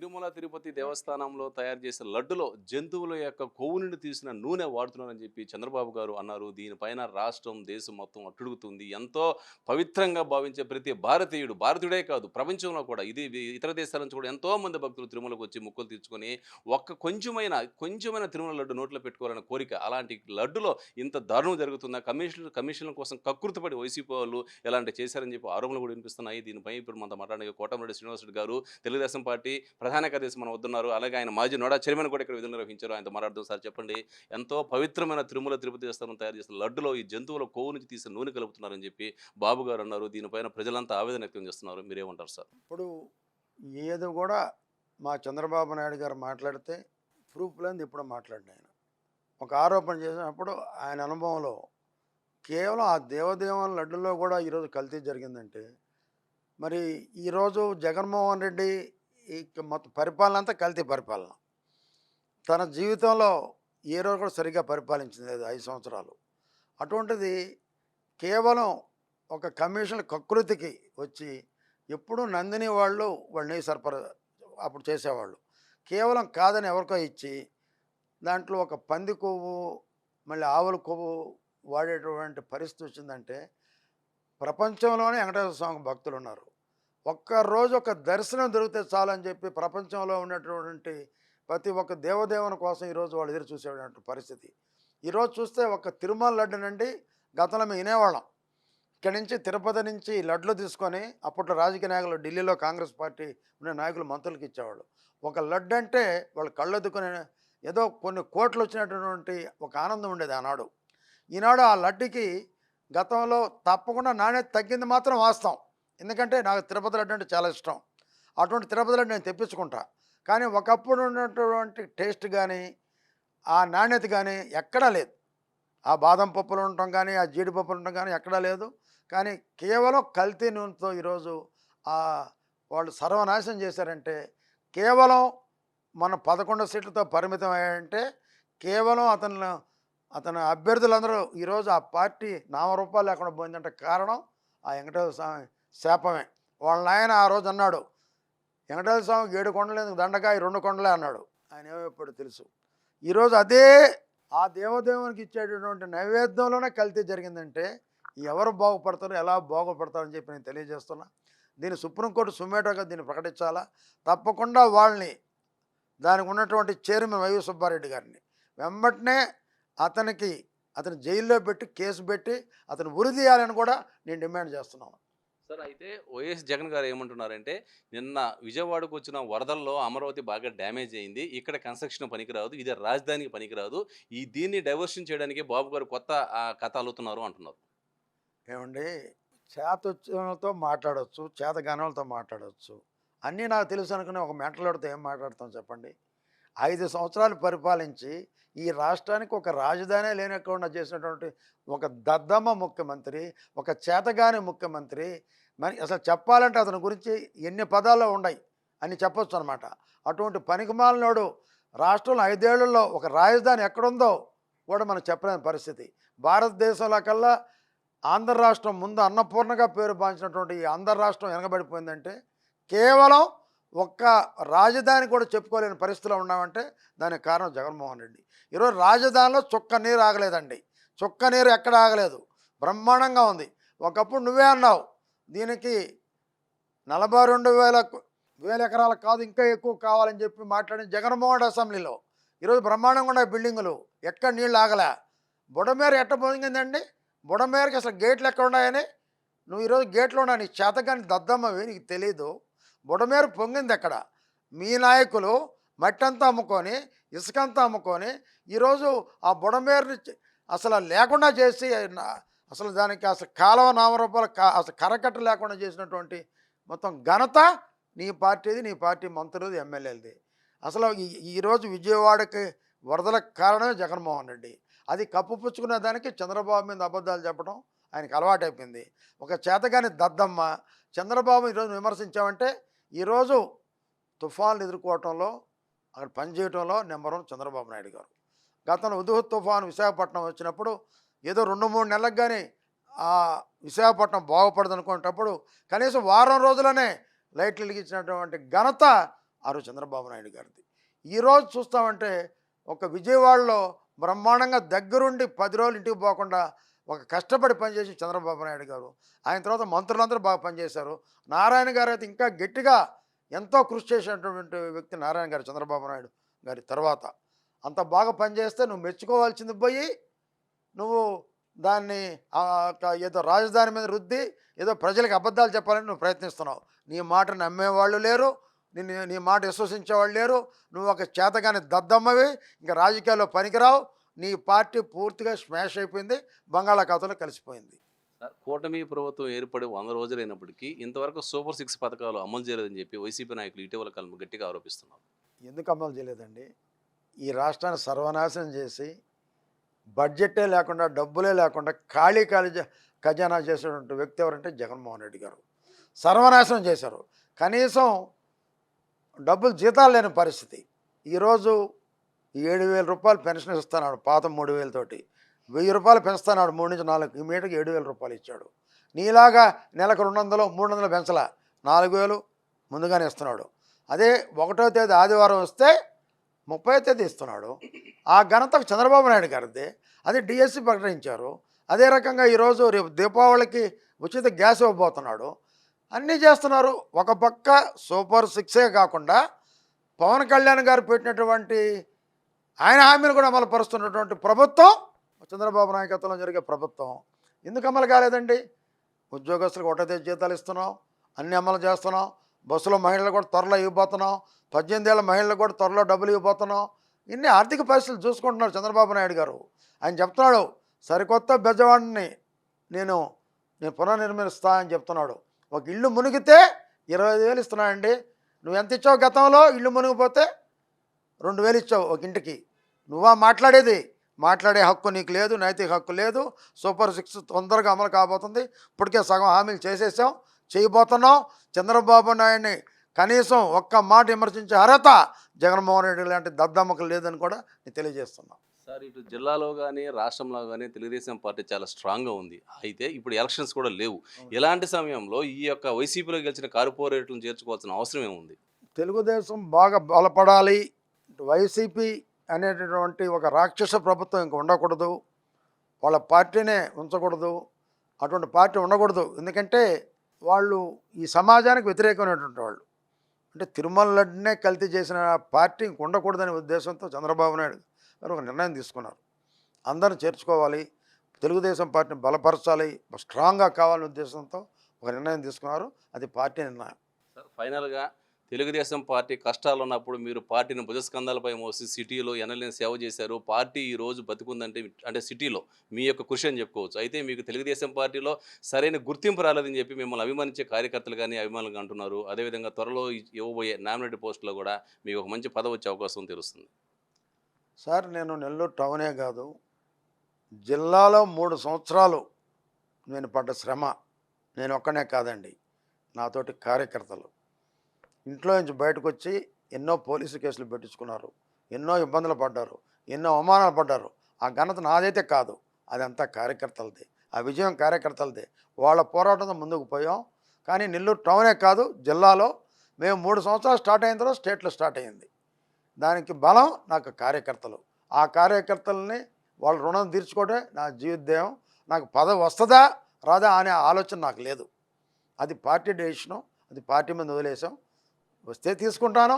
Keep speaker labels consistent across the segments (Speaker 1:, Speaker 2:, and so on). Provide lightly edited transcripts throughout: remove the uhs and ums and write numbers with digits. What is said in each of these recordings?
Speaker 1: తిరుమల తిరుపతి దేవస్థానంలో తయారు చేసిన లడ్డులో జంతువుల యొక్క కొవ్వు నుండి తీసిన నూనె వాడుతున్నారని చెప్పి చంద్రబాబు గారు అన్నారు. దీనిపైన రాష్ట్రం, దేశం మొత్తం అట్టుడుగుతుంది. ఎంతో పవిత్రంగా భావించే ప్రతి భారతీయుడే కాదు ప్రపంచంలో కూడా ఇతర దేశాల నుంచి కూడా ఎంతో మంది భక్తులు తిరుమలకు వచ్చి మొక్కులు తీర్చుకొని కొంచెమైన తిరుమల లడ్డు నోట్లో పెట్టుకోవాలన్న కోరిక. అలాంటి లడ్డులో ఇంత దారుణం జరుగుతుందా? కమిషన్ల కోసం కక్కుర్తిపడి వైసీపీ వాళ్ళు ఇలాంటివి చేశారని చెప్పి ఆరోపణలు కూడా వినిపిస్తున్నాయి. దీనిపై ఇప్పుడు మనతో మాట్లాడడానికి కోటమిరెడ్డి శ్రీనివాసరెడ్డి గారు, తెలుగుదేశం పార్టీ ప్రధాన కార్యదర్శి మన వద్దున్నారు. అలాగే ఆయన మాజీ నోడా చైర్మన్ కూడా ఇక్కడ విధులు నిర్వహించారు. ఆయనతో మాట్లాడుతూ సార్ చెప్పండి, ఎంతో పవిత్రమైన తిరుమల తిరుపతి దేవస్థానం తయారు చేసిన లడ్డులో ఈ జంతువుల కొవ్వు నుంచి తీసిన నూనె కలుపుతున్నారని చెప్పి బాబు గారు అన్నారు. దీనిపైన ప్రజలంతా ఆవేదన వ్యక్తం చేస్తున్నారు. మీరేమంటారు సార్?
Speaker 2: ఇప్పుడు ఏది కూడా మా చంద్రబాబు నాయుడు గారు మాట్లాడితే ప్రూఫ్ లేనిది ఇప్పుడు మాట్లాడిన ఆయన ఒక ఆరోపణ చేసినప్పుడు ఆయన అనుభవంలో కేవలం ఆ దేవదేవుని లడ్డులో కూడా ఈరోజు కల్తీ జరిగిందంటే మరి ఈరోజు జగన్మోహన్ రెడ్డి ఈ మొత్తం పరిపాలన అంతా కల్తీ పరిపాలన. తన జీవితంలో ఏ రోజు కూడా సరిగ్గా పరిపాలించింది లేదు 5 సంవత్సరాలు. అటువంటిది కేవలం ఒక కమిషన్ కకృతికి వచ్చి ఎప్పుడూ నందిని వాళ్ళు నెయ్యి సరఫరా అప్పుడు చేసేవాళ్ళు. కేవలం కాదని ఎవరికో ఇచ్చి దాంట్లో ఒక పంది కొవ్వు మళ్ళీ ఆవుల కొవ్వు వాడేటువంటి పరిస్థితి వచ్చిందంటే ప్రపంచంలోనే వెంకటేశ్వర స్వామి భక్తులు ఉన్నారు. ఒక్కరోజు ఒక దర్శనం దొరికితే చాలని చెప్పి ప్రపంచంలో ఉన్నటువంటి ప్రతి ఒక్క దేవదేవుని కోసం ఈరోజు వాళ్ళు ఎదురు చూసేటువంటి పరిస్థితి. ఈరోజు చూస్తే ఒక తిరుమల లడ్డు నుండి గతంలో మేము వినేవాళ్ళం. ఇక్కడి నుంచి తిరుపతి నుంచి లడ్లు తీసుకొని అప్పట్లో రాజకీయ నాయకులు ఢిల్లీలో కాంగ్రెస్ పార్టీ ఉన్న నాయకులు మంత్రులకు ఇచ్చేవాళ్ళు. ఒక లడ్డు అంటే వాళ్ళు కళ్ళెత్తుకునే ఏదో కొన్ని కోట్లు వచ్చినటువంటి ఒక ఆనందం ఉండేది ఆనాడు. ఈనాడు ఆ లడ్డుకి గతంలో తప్పకుండా నాణ్యత తగ్గింది మాత్రం వాస్తవం. ఎందుకంటే నాకు తిరుపతి లడ్డు అంటే చాలా ఇష్టం. అటువంటి తిరుపతి లడ్డు నేను తెప్పించుకుంటా. కానీ ఒకప్పుడు ఉన్నటువంటి టేస్ట్ కానీ ఆ నాణ్యత కానీ ఎక్కడా లేదు. ఆ బాదం పప్పులు ఉండటం కానీ ఆ జీడిపప్పులు ఉండటం కానీ ఎక్కడా లేదు. కానీ కేవలం కల్తీ నూనెతో ఈరోజు వాళ్ళు సర్వనాశనం చేశారంటే కేవలం మన 11 సీట్లతో పరిమితం అయ్యాయంటే కేవలం అతని అభ్యర్థులందరూ ఈరోజు ఆ పార్టీ నామరూపాలు లేకుండా పోయిందంటే కారణం ఆ వెంకటేశ్వర స్వామి శాపమే. వాళ్ళ నాయన ఆ రోజు అన్నాడు, వెంకటేశ్వర స్వామికి 7 కొండలు ఎందుకు దండకాయ 2 కొండలే అన్నాడు. ఆయన ఏమైపోయాడో తెలుసు. ఈరోజు అదే ఆ దేవదేవునికి ఇచ్చేటటువంటి నైవేద్యంలోనే కల్తీ జరిగిందంటే ఎవరు బాగుపడతారో ఎలా బాగుపడతారని చెప్పి నేను తెలియజేస్తున్నా. దీన్ని సుప్రీంకోర్టు సుమేటోగా దీన్ని ప్రకటించాలా. తప్పకుండా వాళ్ళని దానికి ఉన్నటువంటి చైర్మన్ వైవి సుబ్బారెడ్డి గారిని వెంబటనే అతని జైల్లో పెట్టి కేసు పెట్టి అతను ఉరి తీయాలని కూడా నేను డిమాండ్ చేస్తున్నాను.
Speaker 1: సార్, అయితే వైఎస్ జగన్ గారు ఏమంటున్నారంటే, నిన్న విజయవాడకు వచ్చిన వరదల్లో అమరావతి బాగా డ్యామేజ్ అయింది. ఇక్కడ కన్స్ట్రక్షన్ పనికిరాదు, ఇది రాజధానికి పనికిరాదు. దీన్ని డైవర్షన్ చేయడానికి బాబు గారు కొత్త కథ అల్లుతున్నారు అంటున్నారు.
Speaker 2: ఏమండి, చేతొచ్చినతో మాట్లాడవచ్చు, చేతగానలతో మాట్లాడవచ్చు, అన్నీ నాకు తెలుసు అనుకుని ఒక మెంటలోడితో ఏం మాట్లాడతాం చెప్పండి. 5 సంవత్సరాలు పరిపాలించి ఈ రాష్ట్రానికి ఒక రాజధాని లేనకుండా చేసినటువంటి ఒక దద్దమ్మ ముఖ్యమంత్రి, ఒక చేతగాని ముఖ్యమంత్రి. మరి అసలు చెప్పాలంటే అతని గురించి ఎన్ని పదాల్లో ఉన్నాయి అని చెప్పొచ్చు అనమాట. అటువంటి పనికిమాలినోడు రాష్ట్రంలో 5 ఏళ్లలో ఒక రాజధాని ఎక్కడుందో కూడా మనం చెప్పలేని పరిస్థితి. భారతదేశంలో కల్లా ఆంధ్ర రాష్ట్రం ముందు అన్నపూర్ణగా పేరు పాంచినటువంటి ఈ ఆంధ్ర రాష్ట్రం వెనకబడిపోయిందంటే కేవలం ఒక్క రాజధాని కూడా చెప్పుకోలేని పరిస్థితిలో ఉన్నామంటే దానికి కారణం జగన్మోహన్ రెడ్డి. ఈరోజు రాజధానిలో చుక్క నీరు ఆగలేదండి. చుక్క నీరు ఎక్కడ ఆగలేదు, బ్రహ్మాండంగా ఉంది. ఒకప్పుడు నువ్వే అన్నావు దీనికి 42,000 ఎకరాలు కాదు ఇంకా ఎక్కువ కావాలని చెప్పి మాట్లాడిన జగన్మోహన్ రెడ్డి అసెంబ్లీలో. ఈరోజు బ్రహ్మాండంగా ఉన్నాయి బిల్డింగులు, ఎక్కడ నీళ్ళు ఆగలే. బుడమేరు ఎట్ట పొంగిందండి? బుడమేరుకి అసలు గేట్లు ఎక్కడ ఉన్నాయని నువ్వు ఈరోజు గేట్లు ఉన్నా నీ చేతగాని దద్దమ్మవి నీకు తెలీదు. బుడమేరు పొంగింది ఎక్కడ? మీ నాయకులు మట్టంతా అమ్ముకొని ఇసుకంతా అమ్ముకొని ఈరోజు ఆ బుడమేరుని అసలు లేకుండా చేసి అసలు దానికి అసలు కాలువ నామరూపాలు అసలు కరకట్ట లేకుండా చేసినటువంటి మొత్తం ఘనత నీ పార్టీది, నీ పార్టీ మంత్రులది, ఎమ్మెల్యేలది. అసలు ఈరోజు విజయవాడకి వరదలకు కారణమే జగన్మోహన్ రెడ్డి. అది కప్పుపుచ్చుకునే దానికి చంద్రబాబు మీద అబద్ధాలు చెప్పడం ఆయనకు అలవాటైపోయింది. ఒక చేతగాని దద్దమ్మ చంద్రబాబు ఈరోజు విమర్శించామంటే ఈరోజు తుఫాన్లు ఎదుర్కోవటంలో అక్కడ పనిచేయటంలో నెంబర్ 1 చంద్రబాబు నాయుడు గారు. గతంలో ఉదుహత్ తుఫాను విశాఖపట్నం వచ్చినప్పుడు ఏదో 2-3 నెలలకు కానీ ఆ విశాఖపట్నం బాగుపడదు అనుకునేటప్పుడు కనీసం వారం రోజులనే లైట్లు వెలిగించినటువంటి ఘనత ఆ రోజు చంద్రబాబు నాయుడు గారిది. ఈరోజు చూస్తామంటే ఒక విజయవాడలో బ్రహ్మాండంగా దగ్గరుండి 10 రోజులు ఇంటికి పోకుండా ఒక కష్టపడి పనిచేసి చంద్రబాబు నాయుడు గారు. ఆయన తర్వాత మంత్రులందరూ బాగా పనిచేశారు. నారాయణ గారు అయితే ఇంకా గట్టిగా ఎంతో కృషి చేసినటువంటి వ్యక్తి నారాయణ గారు చంద్రబాబు నాయుడు గారి తర్వాత. అంత బాగా పనిచేస్తే నువ్వు మెచ్చుకోవాల్సింది పోయి నువ్వు దాన్ని ఏదో రాజధాని మీద రుద్ది ఏదో ప్రజలకు అబద్ధాలు చెప్పాలని నువ్వు ప్రయత్నిస్తున్నావు. నీ మాట నమ్మేవాళ్ళు లేరు, నీ మాట విశ్వసించేవాళ్ళు లేరు. నువ్వు ఒక చేతగాని దద్దమ్మవి, ఇంకా రాజకీయాల్లో పనికిరావు. నీ పార్టీ పూర్తిగా స్మాష్ అయిపోయింది, బంగాళాఖాతంలో కలిసిపోయింది.
Speaker 1: కూటమి ప్రభుత్వం ఏర్పడి 100 రోజులైనప్పటికీ ఇంతవరకు సూపర్ 6 పథకాలు అమలు చేయలేదని చెప్పి వైసీపీ నాయకులు ఇటీవల కాలంలో గట్టిగా ఆరోపిస్తున్నారు.
Speaker 2: ఎందుకు అమలు చేయలేదండి? ఈ రాష్ట్రాన్ని సర్వనాశనం చేసి బడ్జెటే లేకుండా, డబ్బులే లేకుండా ఖాళీ ఖజానా చేసేటువంటి వ్యక్తి ఎవరంటే జగన్మోహన్ రెడ్డి గారు. సర్వనాశనం చేశారు. కనీసం డబ్బులు జీతాలు లేని పరిస్థితి. ఈరోజు 7,000 రూపాయలు పెన్షన్ ఇస్తున్నాడు పాత 3,000 తోటి. 1,000 రూపాయలు పెంచుతున్నాడు 3 నుంచి 4, ఈ మీటకి 7,000 రూపాయలు ఇచ్చాడు. నీలాగా నెలకు 200, 300 పెంచలా, 4,000 ముందుగానే ఇస్తున్నాడు. అదే 1వ తేదీ ఆదివారం వస్తే 30వ తేదీ ఇస్తున్నాడు. ఆ ఘనత చంద్రబాబు నాయుడు గారిదే. అది డిఎస్సి ప్రకటించారు. అదే రకంగా ఈరోజు రేపు దీపావళికి ఉచిత గ్యాస్ ఇవ్వబోతున్నాడు. అన్నీ చేస్తున్నారు. ఒక పక్క సూపర్ 6 కాకుండా పవన్ కళ్యాణ్ గారు పెట్టినటువంటి ఆయన హామీలు కూడా అమలు పరుస్తున్నటువంటి ప్రభుత్వం చంద్రబాబు నాయకత్వంలో జరిగే ప్రభుత్వం. ఎందుకు అమలు కాలేదండి? ఉద్యోగస్తులకు 1వ తేదీ జీతాలు ఇస్తున్నాం, అన్నీ అమలు చేస్తున్నాం. బస్సులో మహిళలు కూడా త్వరలో ఇవ్వబోతున్నాం. 18 ఏళ్ళ మహిళలకు కూడా త్వరలో డబ్బులు ఇవ్వబోతున్నాం. ఇన్ని ఆర్థిక పరిస్థితులు చూసుకుంటున్నారు చంద్రబాబు నాయుడు గారు. ఆయన చెప్తున్నాడు సరికొత్త బెజవాడిని నేను పునర్నిర్మిస్తా అని చెప్తున్నాడు. ఒక ఇల్లు మునిగితే 25,000 ఇస్తున్నాడండి. నువ్వు ఎంత ఇచ్చావు గతంలో? ఇల్లు మునిగిపోతే 2,000 ఇచ్చావు ఒక ఇంటికి. నువ్వా మాట్లాడేది? మాట్లాడే హక్కు నీకు లేదు, నైతిక హక్కు లేదు. సూపర్ 6 తొందరగా అమలు కాబోతుంది. ఇప్పటికే సగం హామీలు చేసేసాం, చేయబోతున్నాం. చంద్రబాబు నాయుడిని కనీసం ఒక్క మాట విమర్శించే అర్హత జగన్మోహన్ రెడ్డి లాంటి దద్దమ్మకు లేదని కూడా నేను తెలియజేస్తున్నాను.
Speaker 1: సార్, ఇటు జిల్లాలో కానీ రాష్ట్రంలో కానీ తెలుగుదేశం పార్టీ చాలా స్ట్రాంగ్గా ఉంది. అయితే ఇప్పుడు ఎలక్షన్స్ కూడా లేవు. ఇలాంటి సమయంలో ఈ యొక్క వైసీపీలో గెలిచిన కార్పొరేట్లను చేర్చుకోవాల్సిన అవసరం ఏముంది?
Speaker 2: తెలుగుదేశం బాగా బలపడాలి. వైసీపీ అనేటటువంటి ఒక రాక్షస ప్రభుత్వం ఇంక ఉండకూడదు. వాళ్ళ పార్టీనే ఉంచకూడదు. అటువంటి పార్టీ ఉండకూడదు. ఎందుకంటే వాళ్ళు ఈ సమాజానికి వ్యతిరేకమైనటువంటి వాళ్ళు. అంటే తిరుమల లడ్డునే కల్తీ చేసిన పార్టీ ఇంక ఉండకూడదనే ఉద్దేశంతో చంద్రబాబు నాయుడు గారు ఒక నిర్ణయం తీసుకున్నారు. అందరూ చేర్చుకోవాలి, తెలుగుదేశం పార్టీని బలపరచాలి, స్ట్రాంగ్గా కావాలనే ఉద్దేశంతో ఒక నిర్ణయం తీసుకున్నారు. అది పార్టీ నిర్ణయం.
Speaker 1: సార్, ఫైనల్గా తెలుగుదేశం పార్టీ కష్టాలు ఉన్నప్పుడు మీరు పార్టీని భుజస్కంధాలపై మోసి సిటీలో ఎనలేని సేవ చేశారు. పార్టీ ఈ రోజు బతికుందంటే అంటే సిటీలో మీ యొక్క కృషి అని చెప్పుకోవచ్చు. అయితే మీకు తెలుగుదేశం పార్టీలో సరైన గుర్తింపు రాలేదని చెప్పి మిమ్మల్ని అభిమానించే కార్యకర్తలు కానీ అభిమానులు అంటున్నారు. అదేవిధంగా త్వరలో ఇవ్వబోయే నామినేటెడ్ పోస్టులో కూడా మీకు ఒక మంచి పదవి వచ్చే అవకాశం తెలుస్తుంది.
Speaker 2: సార్, నేను నెల్లూరు టౌనే కాదు, జిల్లాలో 3 సంవత్సరాలు నేను పడ్డ శ్రమ నేను ఒక్కనే కాదండి, నాతోటి కార్యకర్తలు ఇంట్లో నుంచి బయటకు వచ్చి ఎన్నో పోలీసు కేసులు పెట్టించుకున్నారు, ఎన్నో ఇబ్బందులు పడ్డారు, ఎన్నో అవమానాలు పడ్డారు. ఆ ఘనత నాదైతే కాదు, అదంతా కార్యకర్తలదే. ఆ విజయం కార్యకర్తలదే. వాళ్ళ పోరాటంతో ముందుకు పోయాం. కానీ నెల్లూరు టౌనే కాదు, జిల్లాలో మేము 3 సంవత్సరాలు స్టార్ట్ అయిన తర్వాత స్టేట్లో స్టార్ట్ అయ్యింది. దానికి బలం నాకు కార్యకర్తలు. ఆ కార్యకర్తలని వాళ్ళ రుణం తీర్చుకోవడమే నా జీవితధ్యేయం. నాకు పదవి వస్తుందా రాదా అనే ఆలోచన నాకు లేదు. అది పార్టీ డెసిషను, అది పార్టీ మీద వదిలేసాం. వస్తే తీసుకుంటాను,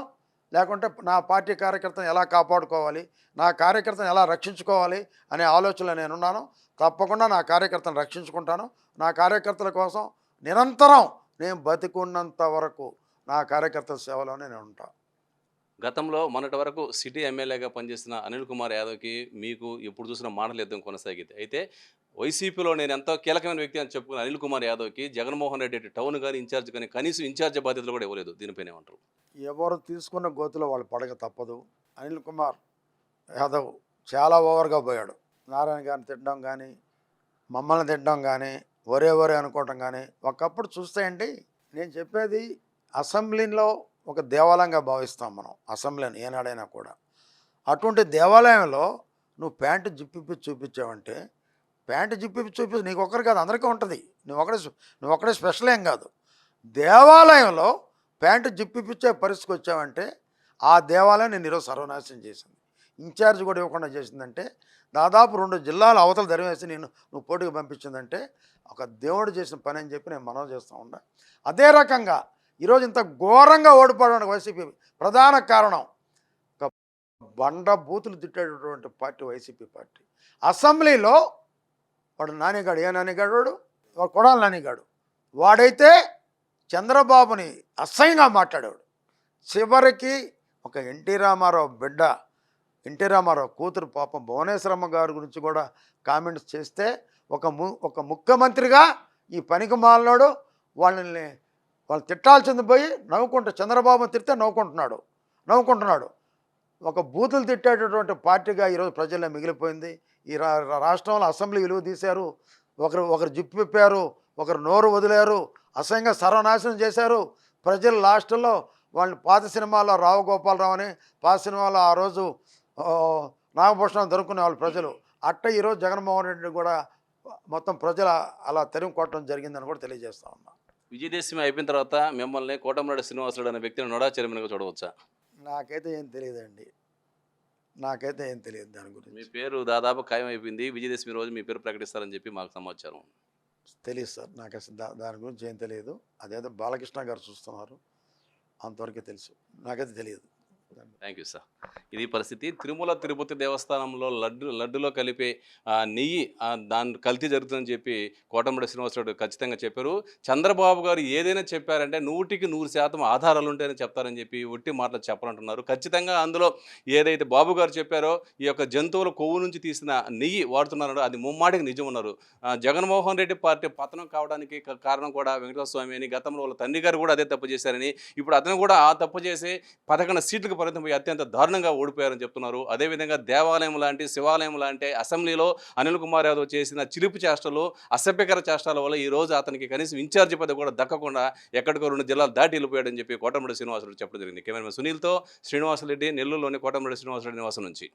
Speaker 2: లేకుంటే నా పార్టీ కార్యకర్తను ఎలా కాపాడుకోవాలి, నా కార్యకర్తను ఎలా రక్షించుకోవాలి అనే ఆలోచనలో నేనున్నాను. తప్పకుండా నా కార్యకర్తను రక్షించుకుంటాను. నా కార్యకర్తల కోసం నిరంతరం నేను బతికున్నంత వరకు నా కార్యకర్తల సేవలోనే నేను ఉంటాను.
Speaker 1: గతంలో మొన్నటి వరకు సిటీ ఎమ్మెల్యేగా పనిచేసిన అనిల్ కుమార్ యాదవ్కి మీకు ఎప్పుడు చూసిన మాటల యుద్ధం కొనసాగింది. అయితే వైసీపీలో నేను ఎంతో కీలకమైన వ్యక్తి అని చెప్పుకున్న అనిల్ కుమార్ యాదవ్కి జగన్మోహన్ రెడ్డి టౌన్ కానీ ఇన్ఛార్జ్ కానీ కనీసం ఇన్ఛార్జ్ బాధ్యతలు కూడా ఇవ్వలేదు. దీనిపైన ఏమంటారు?
Speaker 2: ఎవరు తీసుకున్న గోతులో వాళ్ళు పడక తప్పదు. అనిల్ కుమార్ యాదవ్ చాలా ఓవర్గా పోయాడు. నారాయణ గారిని తిట్టడం కానీ, మమ్మల్ని తిట్టడం కానీ, ఒరే అనుకోవటం కానీ. ఒకప్పుడు చూస్తే అండి, నేను చెప్పేది అసెంబ్లీలో ఒక దేవాలయంగా భావిస్తాం మనం అసెంబ్లీని ఏనాడైనా కూడా. అటువంటి దేవాలయంలో నువ్వు ప్యాంటు జిప్పిప్పి చూపించావంటే, ప్యాంటు జిప్పిప్పి చూపించి నీకు ఒక్కరు కాదు అందరికీ ఉంటుంది. నువ్వు ఒక్కడే స్పెషల్ ఏం కాదు. దేవాలయంలో ప్యాంటు జిప్పిపిచ్చే పరిస్థితికి వచ్చామంటే ఆ దేవాలయం నేను ఈరోజు సర్వనాశనం చేసింది. ఇన్ఛార్జ్ కూడా ఇవ్వకుండా చేసిందంటే దాదాపు 2 జిల్లాల అవతల ధరివేసి నువ్వు పోటీకి పంపించిందంటే ఒక దేవుడు చేసిన పని అని చెప్పి నేను మనవి చేస్తూ ఉన్నా. అదే రకంగా ఈరోజు ఇంత ఘోరంగా ఓడిపోవడానికి వైసీపీ ప్రధాన కారణం ఒక బండ బూతులు తిట్టేటటువంటి పార్టీ వైసీపీ పార్టీ. అసెంబ్లీలో వాడు నానిగాడు, ఏ నానిగాడు వాడు కొడాలి నానిగాడు, వాడైతే చంద్రబాబుని అసహ్యంగా మాట్లాడాడు. చివరికి ఒక ఎన్టీ రామారావు బిడ్డ, ఎన్టీ రామారావు కూతురు పాపం భువనేశ్వరమ్మ గారి గురించి కూడా కామెంట్స్ చేస్తే ఒక ముఖ్యమంత్రిగా ఈ పనికి మాలినోడు వాళ్ళు తిట్టాల్సింది పోయి చంద్రబాబుని తిడితే నవ్వుకుంటున్నాడు. ఒక బూతులు తిట్టేటటువంటి పార్టీగా ఈరోజు ప్రజల్లో మిగిలిపోయింది. ఈ రాష్ట్రంలో అసెంబ్లీ విలువ తీశారు, ఒకరు జిప్పు విప్పారు, ఒకరు నోరు వదిలారు, అసహ్యంగా సర్వనాశనం చేశారు. ప్రజలు లాస్ట్లో వాళ్ళని పాత సినిమాలో రావు గోపాలరావు అని, పాత సినిమాలో ఆ రోజు నాగభూషణం దొరుకునే వాళ్ళు ప్రజలు అట్ట ఈరోజు జగన్మోహన్ రెడ్డిని కూడా మొత్తం ప్రజలు అలా తరిమి కొట్టడం జరిగిందని కూడా తెలియజేస్తా ఉన్నా.
Speaker 1: విజయదశమి అయిపోయిన తర్వాత మిమ్మల్ని కోటమిరెడ్డి శ్రీనివాసరెడ్డి అనే వ్యక్తిని నోడా చైర్మన్గా చూడవచ్చా?
Speaker 2: నాకైతే ఏం తెలియదండి, నాకైతే ఏం తెలియదు దాని గురించి.
Speaker 1: మీ పేరు దాదాపు ఖాయం అయిపోయింది. విజయదశమి రోజు మీ పేరు ప్రకటిస్తారని చెప్పి మాకు సమాచారం.
Speaker 2: తెలియదు సార్, నాకు అసలు దాని గురించి ఏం తెలియదు. అదేదో బాలకృష్ణ గారు చూస్తున్నారు, అంతవరకే తెలుసు, నాకైతే తెలియదు.
Speaker 1: Thank you sir. ఇది పరిస్థితి. తిరుమల తిరుపతి దేవస్థానంలో లడ్డులో కలిపే నెయ్యి దాని కల్తీ జరుగుతుందని చెప్పి కోటమిరెడ్డి శ్రీనివాసరెడ్డి ఖచ్చితంగా చెప్పారు. చంద్రబాబు గారు ఏదైనా చెప్పారంటే 100% ఆధారాలు ఉంటాయని చెప్తారని చెప్పి ఒట్టి మాటలు చెప్పాలంటున్నారు. ఖచ్చితంగా అందులో ఏదైతే బాబు గారు చెప్పారో ఈ యొక్క జంతువుల కొవ్వు నుంచి తీసిన నెయ్యి వాడుతున్నారో అది ముమ్మాటికి నిజం ఉన్నారు. జగన్మోహన్ రెడ్డి పార్టీ పతనం కావడానికి కారణం కూడా వెంకటేశ్వర స్వామి అని, గతంలో వాళ్ళ తండ్రి గారు కూడా అదే తప్పు చేశారని, ఇప్పుడు అతను కూడా ఆ తప్పు చేసి 11 సీట్లకు పరిమితమై అత్యంత దారుణంగా ఓడిపోయారని చెప్తున్నారు. అదేవిధంగా దేవాలయం లాంటి, శివాలయం లాంటి అసెంబ్లీలో అనిల్ కుమార్ యాదవ్ చేసిన చిలిపి చేష్టలు, అసభ్యకర చేష్టాల వల్ల ఈ రోజు అతనికి కనీసం ఇన్ఛార్జి పదవి కూడా దక్కకుండా ఎక్కడికో 2 జిల్లాలు దాటి వెళ్ళిపోయాడని చెప్పి కోటమిరెడ్డి శ్రీనివాసరెడ్డి చెప్పడం జరిగింది. కెమెరామెన్ సునీల్తో శ్రీనివాసరెడ్డి, నెల్లూరులోని కోటమిరెడ్డి శ్రీనివాసరెడ్డి నివాసం నుంచి.